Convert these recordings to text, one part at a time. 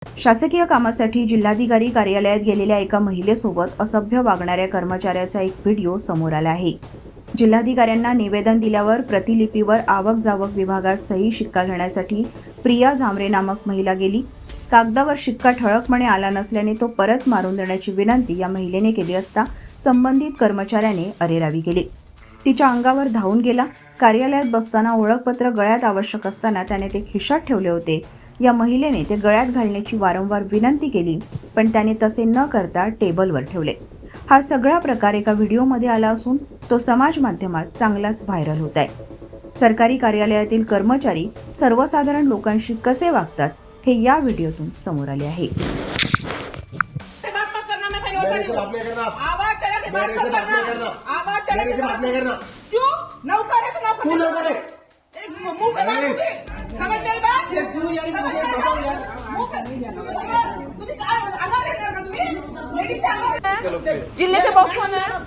शासकीय कामासाठी जिल्हाधिकारी कार्यालयात गेलेल्या एका महिलेसोबत असभ्य वागणाऱ्या कर्मचाऱ्याचा एक व्हिडिओ समोर आला आहे। जिल्हाधिकाऱ्यांना निवेदन दिल्यावर प्रतिलिपीवर आवक जावक विभागात सही शिक्का घेण्यासाठी प्रिया झामरे नामक महिला गेली। कागदावर शिक्का ठळकपणे आला नसल्याने तो परत मारून देण्याची विनंती या महिलेने केली असता संबंधित कर्मचाऱ्याने अरेरावी केली। तिच्या अंगावर धावून गेला। कार्यालयात बसताना ओळखपत्र गळ्यात आवश्यक असताना त्याने ते खिशात ठेवले होते। या महिलेने ते गळ्यात घालण्याची वारंवार विनंती केली, पण त्याने तसे न करता टेबलवर ठेवले। हा सगळा प्रकार एका व्हिडिओमध्ये आला असून तो समाज माध्यमात चांगलाच व्हायरल होत आहे। सरकारी कार्यालयातील कर्मचारी सर्वसाधारण लोकांशी कसे वागतात हे या व्हिडिओतून समोर आले आहे। जिल्हे के बॉस कोण आहे?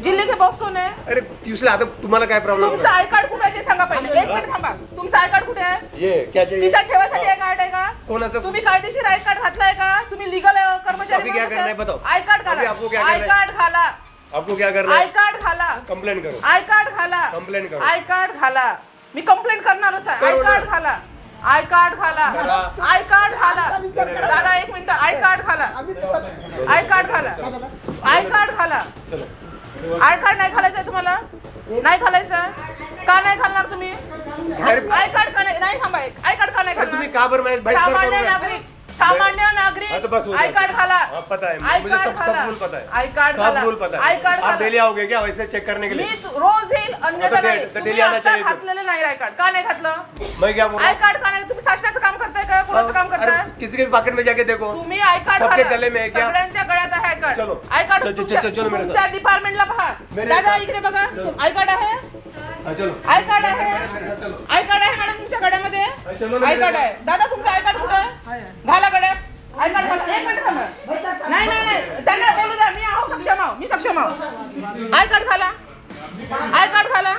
जिल्हे के बॉस कोण आहे? अरे पियुषला आता तुम्हाला काय प्रॉब्लेम? तुमचं आय कार्ड कुठे आहे ते सांगा पहिले। एक मिनिट थांबा। तुमचं आय कार्ड कुठे आहे? ये क्या चाहिए? खिशात ठेवायसाठी आय कार्ड आहे का? कोणाचं? तुम्ही कायदेशीर आय कार्ड घातलाय का? तुम्ही लीगल कर्मचारी? अभी क्या करना है बताओ? आय कार्ड अभी घाला। आपको क्या आय करना है? कार्ड घाला। आपको क्या करना है? आय कार्ड घाला। कंप्लेंट करो। आय कार्ड घाला। कंप्लेंट करो। आय कार्ड घाला। मी कंप्लेंट करणारच आहे। आय करू ना। कार्ड घाला। आय कार्ड घाला। करा। आय कार्ड घाला। दादा एक मिनिट। आय कार्ड घाला। आय कार्ड घाला। आय कार्ड घाला। आय कार्ड नाही घालायचंय तुम्हाला? नाही घालायचं? का नाही घालणार तुम्ही? आय कार्ड का नाही थांबा। आय कार्ड का नाही अरे तुम्ही घालणार? का बरं माझ्या बहिष्कार सामान्य करू नका? नागरिक सामान्य हाँ तो नागरिक बस हो आय गया। कार्ड घाला। हाँ, पता है आय मुझे कार्ड सब घाला। रूल पता है। आय कार्ड सब घाला। रूल पता आय है। कार्ड आप घाला। डेली आओगे क्या वैसे चेक करने के लिए? मी रोज येईल अन्यथा तो नाही। तो तुम्ही daily आना आता चाहिए। घातलेलं नाही आय कार्ड का नाही घातलं? मैं क्या बोल रहा आय हूँ? कार्ड का नाही? तुम्ही शासनाचं काम करताय का कोणाचं काम करताय? अरे किसी के भी पॉकेट में जाके देखो। तुम्ही आय कार्ड सबके घाला। गले में है क्या? सगळ्यांच्या गळ्यात आहे आय कार्ड। चलो। आय कार्ड चलो, चलो, चलो मेरे साथ। तुमच्या डिपार्टमेंटला पहा। मेरे दादा साथ। इकडे बघा। चलो। आय कार्ड आहे? हाँ, चलो। आय कार्ड आहे? चलो। आय कार्ड आहे मॅडम तुमच्या गड्यामध्ये? चलो ना आय मेरे कार्ड साथ। आहे। दादा तुमचं आय कार्ड कुठे आहे? घाला गड्यात। आय कार्ड घाला। एक मिनिट थांबा। नाही नाही नाही त्यांना बोलू द्या। मी आहो सक्षम आहो। मी सक्षम आहो। आय कार्ड घाला। आय कार्ड घाला।